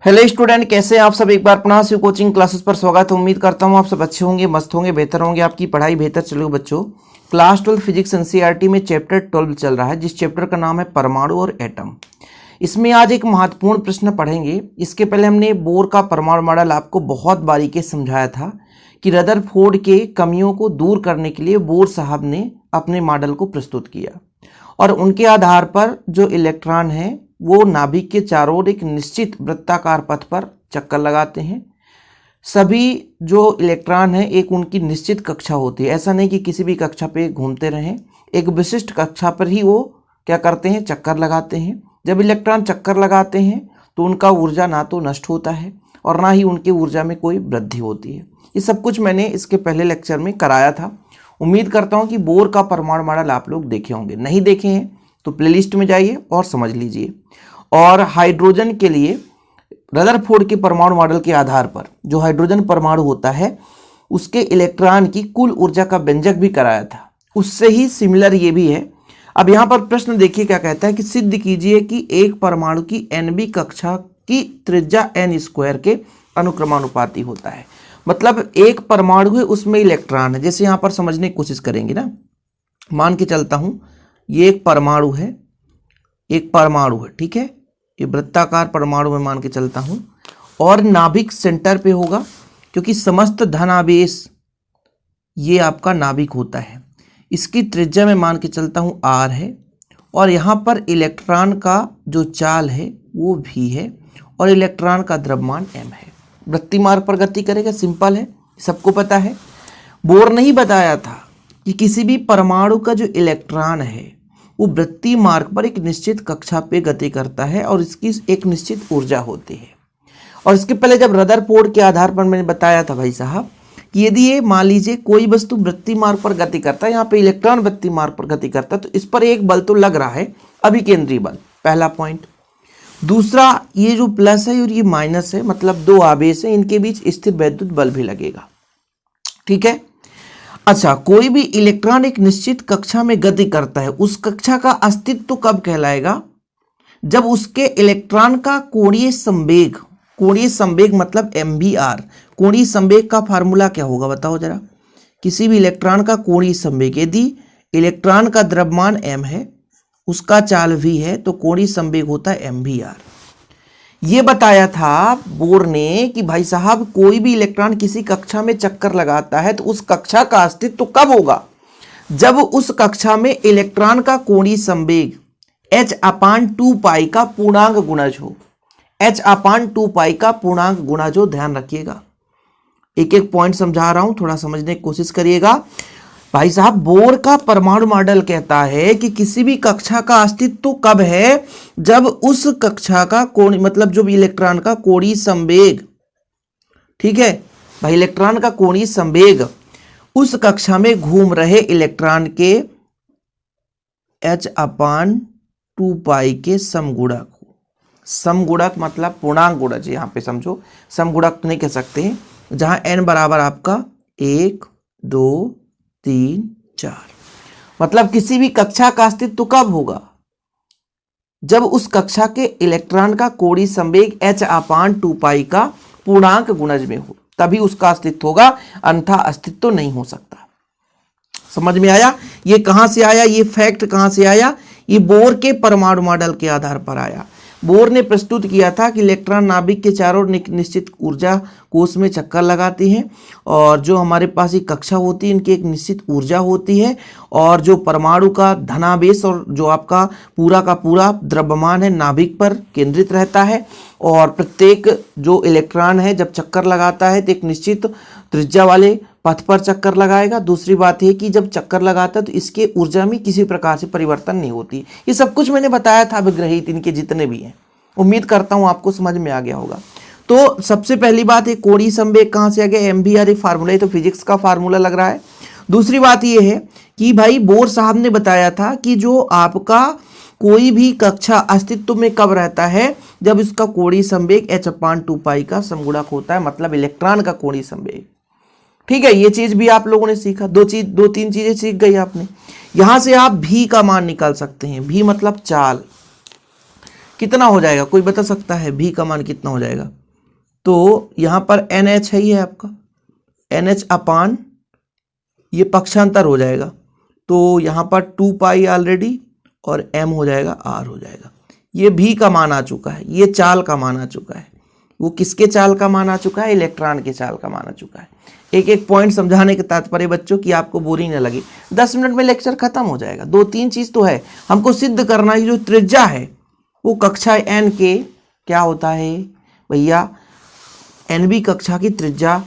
Hello student, कैसे हैं आप सब। एक बार पुनः शिव कोचिंग क्लासेस पर स्वागत है। उम्मीद करता हूं आप सब अच्छे होंगे, मस्त होंगे, बेहतर होंगे, आपकी पढ़ाई बेहतर चलेगी। बच्चों, क्लास 12 फिजिक्स एनसीईआरटी में चैप्टर 12 चल रहा है, जिस चैप्टर का नाम है परमाणु और एटम। इसमें आज एक महत्वपूर्ण प्रश्न पढ़ेंगे। इसके पहले हमने बोर का परमाणु मॉडल आपको बहुत बारीकी से समझाया था कि रदरफोर्ड के कमियों को दूर करने के लिए बोर साहब ने अपने मॉडल को प्रस्तुत किया और उनके आधार पर जो इलेक्ट्रॉन है वो नाभिक के चारों ओर एक निश्चित वृत्ताकार पथ पर चक्कर लगाते हैं। सभी जो इलेक्ट्रॉन हैं एक उनकी निश्चित कक्षा होती है, ऐसा नहीं कि किसी भी कक्षा पे घूमते रहें, एक विशिष्ट कक्षा पर ही वो क्या करते हैं, चक्कर लगाते हैं। जब इलेक्ट्रॉन चक्कर लगाते हैं तो उनका ऊर्जा ना तो नष्ट होता है और ना ही उनकी ऊर्जा में कोई वृद्धि होती है। ये सब कुछ मैंने इसके पहले लेक्चर में कराया था। उम्मीद करता हूँ कि बोर का परमाणु मॉडल आप लोग देखे होंगे। नहीं देखे हैं तो प्लेलिस्ट में जाइए और समझ लीजिए। और हाइड्रोजन के लिए रदरफोर्ड के परमाणु मॉडल के आधार पर जो हाइड्रोजन परमाणु होता है उसके इलेक्ट्रॉन की कुल ऊर्जा का व्यंजक भी कराया था, उससे ही सिमिलर ये भी है। अब यहाँ पर प्रश्न देखिए क्या कहता है कि सिद्ध कीजिए कि एक परमाणु की nb कक्षा की त्रिज्या n² के अनुक्रमानुपाती होता है। मतलब एक परमाणु है, उसमें इलेक्ट्रॉन है। जैसे यहाँ पर समझने की कोशिश करेंगे ना, मान के चलता हूँ ये एक परमाणु है, ठीक है, ये वृत्ताकार परमाणु में मान के चलता हूं और नाभिक सेंटर पे होगा, क्योंकि समस्त धनावेश ये आपका नाभिक होता है। इसकी त्रिज्या में मान के चलता हूं r है और यहाँ पर इलेक्ट्रॉन का जो चाल है वो v है और इलेक्ट्रॉन का द्रव्यमान m है। वृत्ति मार्ग पर गति करेगा, सिंपल है, सबको पता है। बोर ने ही बताया था कि किसी भी परमाणु का जो इलेक्ट्रॉन है वो वृत्तीय मार्ग पर एक निश्चित कक्षा पे गति करता है और इसकी एक निश्चित ऊर्जा होती है। और इसके पहले जब रदरफोर्ड के आधार पर मैंने बताया था भाई साहब कि यदि ये मान लीजिए कोई वस्तु वृत्तीय मार्ग पर गति करता है, यहाँ पे इलेक्ट्रॉन वृत्तीय मार्ग पर गति करता है, तो इस पर एक बल तो लग रहा है, अभिकेंद्री बल, पहला पॉइंट। दूसरा, ये जो प्लस है और ये माइनस है, मतलब दो आवेश है, इनके बीच स्थिर वैद्युत बल भी लगेगा, ठीक है। अच्छा, कोई भी इलेक्ट्रॉन एक निश्चित कक्षा में गति करता है, उस कक्षा का अस्तित्व तो कब कहलाएगा, जब उसके इलेक्ट्रॉन का कोणीय संवेग मतलब MVR, कोणीय संवेग का फार्मूला क्या होगा बताओ जरा। किसी भी इलेक्ट्रॉन का कोणीय संवेग, यदि इलेक्ट्रॉन का द्रव्यमान m है, उसका चाल v है, तो कोणीय संवेग होता है MVR। ये बताया था बोर ने कि भाई साहब कोई भी इलेक्ट्रॉन किसी कक्षा में चक्कर लगाता है तो उस कक्षा का अस्तित्व तो कब होगा, जब उस कक्षा में इलेक्ट्रॉन का कोणीय संवेग h/2π का पूर्णांक गुणज हो, h/2π का पूर्णांक गुणज हो। ध्यान रखिएगा, एक एक पॉइंट समझा रहा हूं, थोड़ा समझने की कोशिश करिएगा। भाई साहब, बोर का परमाणु मॉडल कहता है कि किसी भी कक्षा का अस्तित्व तो कब है, जब उस कक्षा का कोणीय मतलब जो भी इलेक्ट्रॉन का कोणीय संवेग, ठीक है भाई, इलेक्ट्रॉन का कोणीय संवेग उस कक्षा में घूम रहे इलेक्ट्रॉन के h/2π के समगुणक हो। समगुणक मतलब पूर्णांक गुणज, यहां पे समझो, समगुणक नहीं कह सकते हैं, जहां n बराबर आपका 1 2 3 4, मतलब किसी भी कक्षा का अस्तित्व तो कब होगा, जब उस कक्षा के इलेक्ट्रॉन का कोणीय संवेग h/2π का पूर्णांक गुणज में हो, तभी उसका अस्तित्व होगा, अन्यथा अस्तित्व तो नहीं हो सकता। समझ में आया? ये कहां से आया, ये फैक्ट कहां से आया, ये बोर के परमाणु मॉडल के आधार पर आया। बोर ने प्रस्तुत किया था कि इलेक्ट्रॉन नाभिक के चारों ओर निश्चित ऊर्जा कोष में चक्कर लगाती हैं और जो हमारे पास ये कक्षा होती है इनकी एक निश्चित ऊर्जा होती है और जो परमाणु का धनावेश और जो आपका पूरा का पूरा द्रव्यमान है नाभिक पर केंद्रित रहता है और प्रत्येक जो इलेक्ट्रॉन है जब चक्कर लगाता है तो एक निश्चित त्रिज्या वाले पथ पर चक्कर लगाएगा। दूसरी बात है कि जब चक्कर लगाता है तो इसके ऊर्जा में किसी प्रकार से परिवर्तन नहीं होती। ये सब कुछ मैंने बताया था अभिग्रहित, इनके जितने भी हैं। उम्मीद करता हूं आपको समझ में आ गया होगा। तो सबसे पहली बात है कोणीय संवेग कहां से आ गया, MVR फार्मूला, ये तो फिजिक्स का फार्मूला लग रहा है। दूसरी बात ये है कि भाई बोर साहब ने बताया था कि जो आपका कोई भी कक्षा अस्तित्व में कब रहता है, जब इसका कोणीय संवेग h/2π का समगुणक होता है, मतलब इलेक्ट्रॉन का कोणीय संवेग। ठीक है, ये चीज भी आप लोगों ने सीखा, दो तीन चीजें सीख गई आपने। यहां से आप v का मान निकाल सकते हैं, v मतलब चाल, कितना हो जाएगा, कोई बता सकता है भी का मान कितना हो जाएगा? तो यहाँ पर NH है, ये आपका NH अपान ये पक्षांतर हो जाएगा, तो यहाँ पर 2 पाई ऑलरेडी और m हो जाएगा, r हो जाएगा। ये भी का मान आ चुका है, ये चाल का मान आ चुका है। वो किसके चाल का मान आ चुका है? इलेक्ट्रॉन के चाल का मान आ चुका है। एक एक पॉइंट समझाने के तात्पर्य बच्चों कि आपको बोरिंग न लगे, 10 मिनट में लेक्चर खत्म हो जाएगा। 2-3 चीज तो है, हमको सिद्ध करना है जो त्रिज्या है वो कक्षा n के क्या होता है भैया, NB कक्षा की त्रिज्या,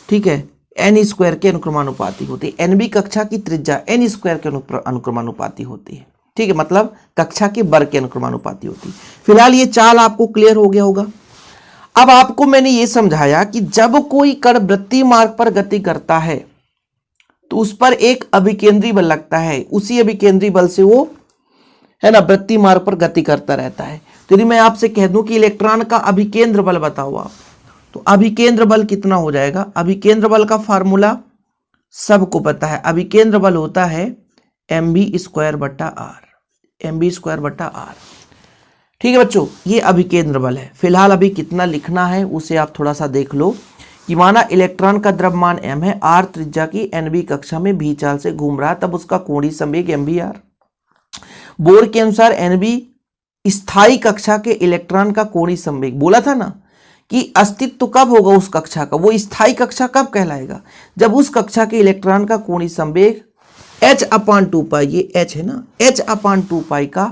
ठीक है, n स्क्वायर के अनुक्रमानुपाती होती है। NB कक्षा की त्रिज्या n स्क्वायर के अनुक्रमानुपाती होती है, ठीक है, मतलब कक्षा के वर्ग के अनुक्रमानुपाती होती है। फिलहाल ये चाल आपको क्लियर हो गया होगा। अब आपको मैंने ये समझाया कि जब कोई कण वृत्तीय मार्ग पर गति करता है तो उस पर एक अभिकेंद्री बल लगता है, उसी अभिकेंद्री बल से वो है ना वृत्तीय मार्ग पर गति करता रहता है। तो यदि मैं आपसे कह दूं कि इलेक्ट्रॉन का अभिकेंद्र बल बताओ आप, तो अभिकेंद्र बल कितना हो जाएगा? अभिकेंद्र बल का फार्मूला सबको पता है, अभिकेंद्र बल होता है mv स्क्वायर बटा r, mv स्क्वायर बटा r, ठीक है बच्चों, ये अभिकेंद्र बल है। फिलहाल अभी कितना लिखना है उसे आप थोड़ा सा देख लो कि माना इलेक्ट्रॉन का द्रव्यमान m है, r त्रिज्या की NB कक्षा में v चाल से घूम रहा है, तब उसका कोणीय संवेग mvr। बोर के अनुसार NB स्थायी कक्षा के इलेक्ट्रॉन का कोणीय संवेग, बोला था ना कि अस्तित्व कब होगा उस कक्षा का, वो स्थायी कक्षा कब कहलाएगा? जब उस कक्षा के इलेक्ट्रॉन का कोणीय संवेग h/2 पाई, ये h है ना, h/2 पाई का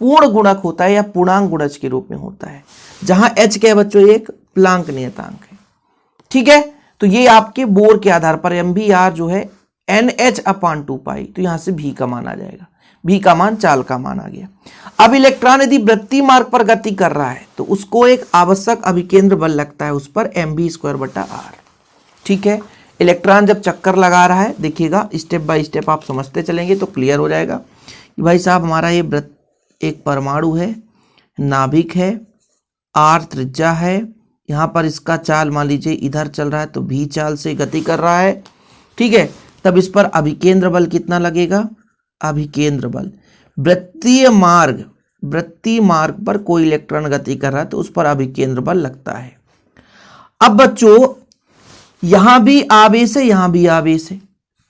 पूर्ण गुणक होता है या पूर्णांक गुणज के रूप में होता है, जहां h क्या है बच्चों? एक प्लांक नियतांक है, ठीक है। तो ये आपके बोर के आधार पर mvr जो है NH/2 पाई, तो यहां से v का मान आ जाएगा, v का मान चाल का मान आ गया। अब इलेक्ट्रॉन यदि वृत्तीय मार्ग पर गति कर रहा है तो उसको एक आवश्यक अभिकेंद्र बल लगता है उस पर mv स्क्वायर बटा r, ठीक है। इलेक्ट्रॉन जब चक्कर लगा रहा है, देखिएगा स्टेप बाय स्टेप आप समझते चलेंगे तो क्लियर हो जाएगा कि भाई साहब हमारा ये एक परमाणु है, नाभिक है, r त्रिज्या है, यहाँ पर इसका चाल मान लीजिए इधर चल रहा है तो v चाल से गति कर रहा है, ठीक है। तब इस पर अभिकेंद्र बल कितना लगेगा? अभिकेंद्र बल, वृत्तीय मार्ग पर कोई इलेक्ट्रॉन गति कर रहा है तो उस पर अभिकेंद्र बल लगता है। अब बच्चों यहां भी आवेश है, यहां भी आवेश है,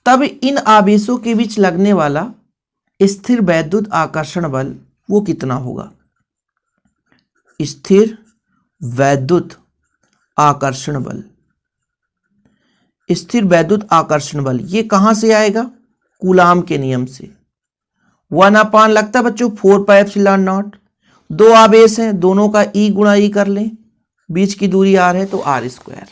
तब इन आवेशों के बीच लगने वाला स्थिर वैद्युत आकर्षण बल वो कितना होगा? स्थिर वैद्युत आकर्षण बल, स्थिर वैद्युत आकर्षण बल ये कहां से आएगा? कूलाम के नियम से। 1/, लगता है बच्चों 4 पाई एप्सिलॉन नॉट, दो आवेश हैं, दोनों का E गुणा E कर लें, बीच की दूरी r है तो r स्क्वायर,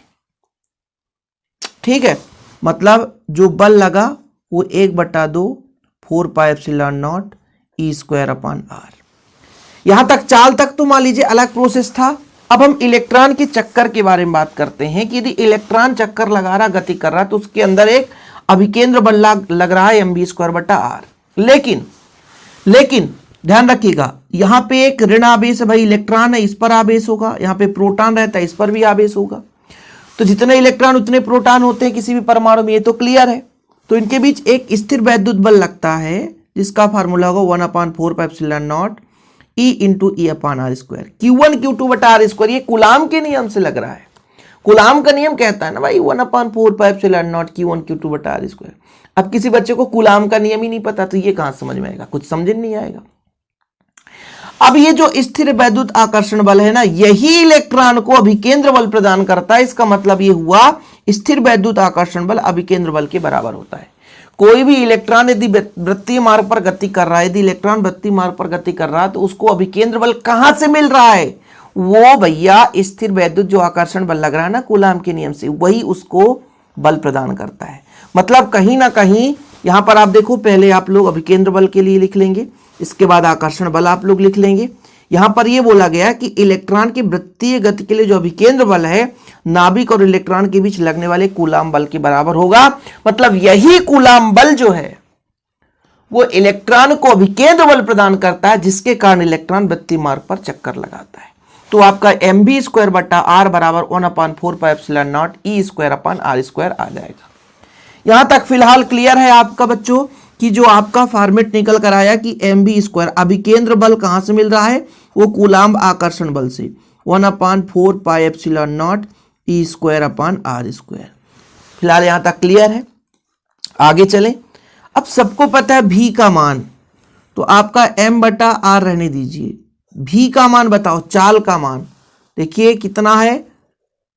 ठीक है। मतलब जो बल लगा वो 1/2 4 पाई epsilon not E square upon r। यहां तक चाल तक तो मान लीजिए अलग प्रोसेस था। अब हम इलेक्ट्रॉन के चक्कर के बारे में बात करते हैं कि यदि इलेक्ट्रॉन चक्कर लगा रहा, गति कर रहा, तो उसके अंदर एक अभिकेंद्र बल लग रहा है mv स्क्वायर बटा r। लेकिन ध्यान रखिएगा यहां पे एक ऋण आवेश है भाई, इलेक्ट्रॉन है, इस पर आवेश होगा, यहां पे प्रोटॉन रहता है, इस पर भी आवेश होगा। तो जितने इलेक्ट्रॉन उतने प्रोटॉन होते हैं किसी भी परमाणु में, ये तो क्लियर है। तो इनके बीच एक स्थिर वैद्युत बल लगता है जिसका फार्मूला होगा 1/4 pi epsilon not E into E upon r square, Q1 Q2 बटा r स्क्वायर। ये कूलाम के नियम से लग रहा है, कूलाम का नियम कहता है ना भाई 1/4 pi epsilon not Q1 Q2 बटा r स्क्वायर। अब किसी बच्चे को कूलाम का नियम ही नहीं पता तो ये कहां समझ में आएगा, कुछ समझ नहीं आएगा। अब ये जो स्थिर वैद्युत आकर्षण बल है ना, यही इलेक्ट्रॉन को अभिकेंद्र बल प्रदान करता है। इसका मतलब ये हुआ स्थिर वैद्युत आकर्षण बल अभिकेंद्र बल के बराबर होता है। कोई भी इलेक्ट्रॉन यदि वृत्तीय मार्ग पर गति कर रहा है, यदि इलेक्ट्रॉन वृत्तीय मार्ग पर गति कर रहा है तो उसको अभिकेंद्र बल कहां से मिल रहा है? वो भैया स्थिर वैद्युत जो आकर्षण बल लग रहा है ना कूलाम के नियम से, वही उसको बल प्रदान करता है। मतलब कहीं ना कहीं यहां पर आप देखो, पहले आप लोग अभिकेंद्र बल के लिए लिख लेंगे, इसके बाद आकर्षण बल आप लोग लिख लेंगे। यहां पर यह बोला गया कि इलेक्ट्रॉन की वृत्तीय गति के लिए जो अभिकेंद्र बल है नाभिक और इलेक्ट्रॉन के बीच लगने वाले कूलाम बल के बराबर होगा। मतलब यही कूलाम बल जो है वो इलेक्ट्रॉन को अभिकेंद्र बल प्रदान करता है, जिसके कारण इलेक्ट्रॉन वृत्तीय मार्ग पर चक्कर लगाता है। तो आपका mv स्क्वायर बटा r बराबर 1/4 pi epsilon not E square upon r square आ जाएगा। यहां तक फिलहाल क्लियर है आपका बच्चों कि जो आपका फॉर्मेट निकल कर आया कि mv², अभिकेंद्र बल कहाँ से मिल रहा है, वो कूलाम्ब आकर्षण बल से, 1/4πε0 E²/r²। फिलहाल यहाँ तक क्लियर है। आगे चलें। अब सबको पता है v का मान, तो आपका m/r रहने दीजिए। v का मान बताओ, चाल का मान देखिए कितना है,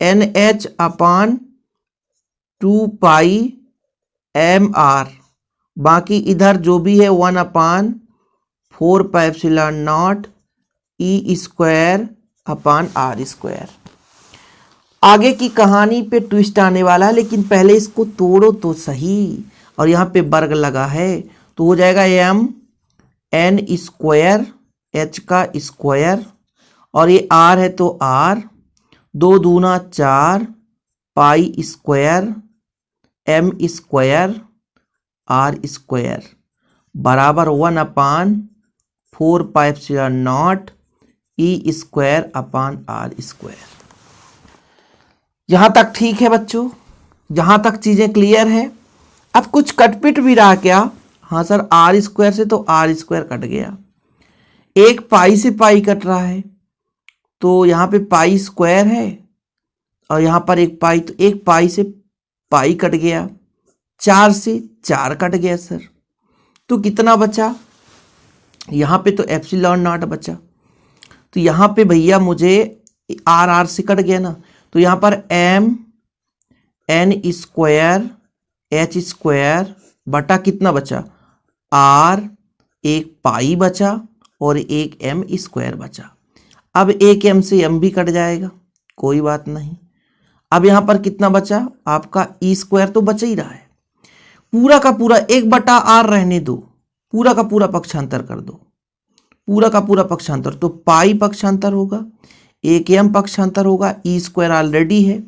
NH/2πmr, बाकी इधर जो भी है 1/4πε0 E²/r²। आगे की कहानी पे ट्विस्ट आने वाला है, लेकिन पहले इसको तोड़ो तो सही। और यहाँ पे वर्ग लगा है तो हो जाएगा mn², h का स्क्वायर, और ये r है तो r, 2 दूना 4 π² m² r² बराबर 1/4πε0 E²/r²। यहां तक ठीक है बच्चों, यहां तक चीजें क्लियर है। अब कुछ कटपिट भी रहा क्या? हाँ सर, r² से तो r² कट गया, एक पाई से पाई कट रहा है, तो यहाँ पे π² है और यहाँ पर एक पाई, तो एक पाई से पाई कट गया, 4 से 4 कट गया सर, तो कितना बचा? यहाँ पे तो ε0 बचा, तो यहाँ पे भैया मुझे r से कट गया ना, तो यहाँ पर mn² h² बटा कितना बचा, r, एक पाई बचा और एक m² बचा। अब एक m से m भी कट जाएगा, कोई बात नहीं। अब यहाँ पर कितना बचा आपका, E² तो बचा ही रहा है, पूरा का पूरा 1/r रहने दो, पूरा का पूरा पक्षांतर कर दो, पूरा का पूरा पक्षांतर, तो पाई पक्षांतर होगा, एक m पक्षांतर होगा, E² ऑलरेडी है,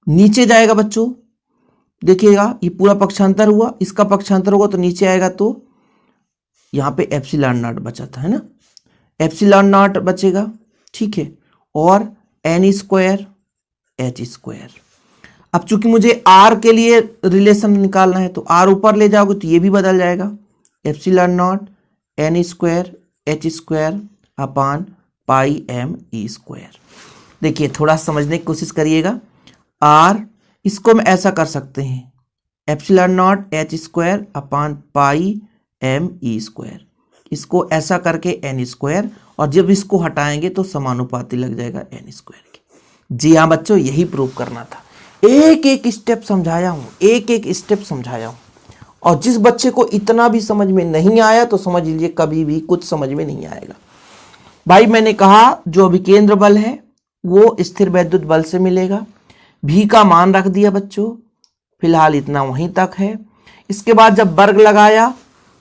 नीचे जाएगा बच्चों, देखिएगा ये पूरा पक्षांतर हुआ, इसका पक्षांतर होगा तो नीचे आएगा, तो यहाँ पे ε0 बचा था, है ना, ε0 बचेगा, ठीक है, और n² h²। अब चूंकि मुझे r के लिए रिलेशन निकालना है, तो r ऊपर ले जाओगे तो ये भी बदल जाएगा, ε0 n² h²/πme²। देखिए थोड़ा समझने की कोशिश करिएगा, r इसको हम ऐसा कर सकते हैं, ε0 h²/πme², इसको ऐसा करके n², और जब इसको हटाएंगे तो समानुपाती लग जाएगा n² के। जी हाँ बच्चों, यही प्रूव करना था, एक एक स्टेप समझाया हूँ, एक एक स्टेप समझाया हूँ। और जिस बच्चे को इतना भी समझ में नहीं आया तो समझ लीजिए कभी भी कुछ समझ में नहीं आएगा। भाई मैंने कहा जो अभिकेंद्र बल है वो स्थिर वैद्युत बल से मिलेगा, भी का मान रख दिया बच्चों, फिलहाल इतना वहीं तक है। इसके बाद जब वर्ग लगाया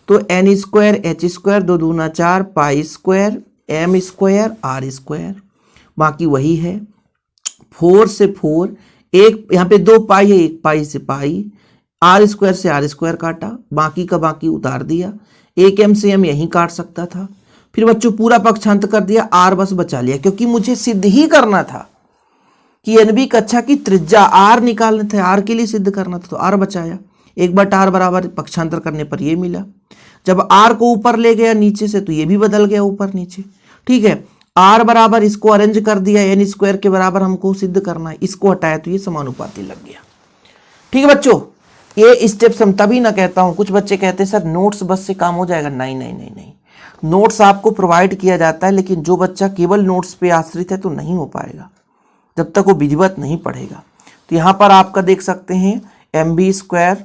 तो n² h², 2 दूना 4 π² m² r², बाकी वही है, 4 से 4, एक यहाँ पे 2 पाई है, एक पाई से पाई, r² से r² काटा, बाकी का बाकी उतार दिया, एक m से m यहीं काट सकता था। फिर बच्चों पूरा पक्षांतर कर दिया, r बस बचा लिया, क्योंकि मुझे सिद्ध ही करना था कि NB कक्षा की त्रिज्या r निकालने थे, r के लिए सिद्ध करना था, तो r बचाया, 1/r बराबर पक्षांतर करने पर ये मिला। जब r को ऊपर ले गया नीचे से तो ये भी बदल गया ऊपर नीचे, ठीक है। r बराबर इसको अरेंज कर दिया, n² के बराबर हमको सिद्ध करना है, इसको हटाया तो ये समानुपाती लग गया। ठीक है बच्चों, ये स्टेप्स हम तभी ना कहता हूं, कुछ बच्चे कहते हैं सर नोट्स बस से काम हो जाएगा, नहीं नहीं नहीं नहीं, नोट्स आपको प्रोवाइड किया जाता है, लेकिन जो बच्चा केवल नोट्स पे आश्रित है तो नहीं हो पाएगा जब तक वो विधिवत नहीं पढ़ेगा। तो यहाँ पर आपका देख सकते हैं mv²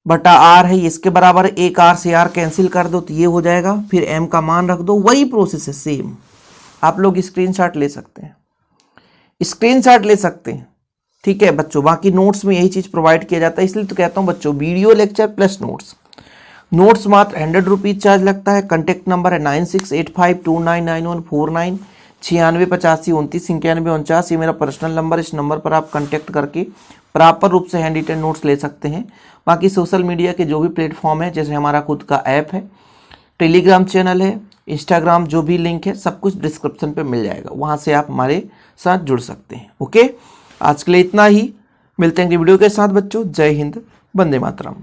बटा r है, इसके बराबर एक r से r कैंसिल कर दो तो ये हो जाएगा, फिर m का मान रख दो, वही प्रोसेस है सेम। आप लोग स्क्रीनशॉट ले सकते हैं, स्क्रीनशॉट ले सकते हैं, ठीक है बच्चों। बाकी नोट्स में यही चीज प्रोवाइड किया जाता है, इसलिए तो कहता हूं बच्चों video lecture plus notes. Notes मात्र 100 रुपीज चार्ज लगता है। कॉन्टेक्ट नंबर है 9685299149, 9685292949, ये मेरा पर्सनल नंबर, इस नंबर पर आप कांटेक्ट करके प्रॉपर रूप से हैंड रिटन नोट्स ले सकते हैं। बाकी सोशल मीडिया के जो भी प्लेटफॉर्म है, जैसे हमारा खुद का ऐप है, टेलीग्राम चैनल है, इंस्टाग्राम, जो भी लिंक है सब कुछ डिस्क्रिप्शन पे मिल जाएगा, वहाँ से आप हमारे साथ जुड़ सकते हैं। ओके, आज के लिए इतना ही, मिलते हैं वीडियो के साथ बच्चों। जय हिंद, वंदे मातरम।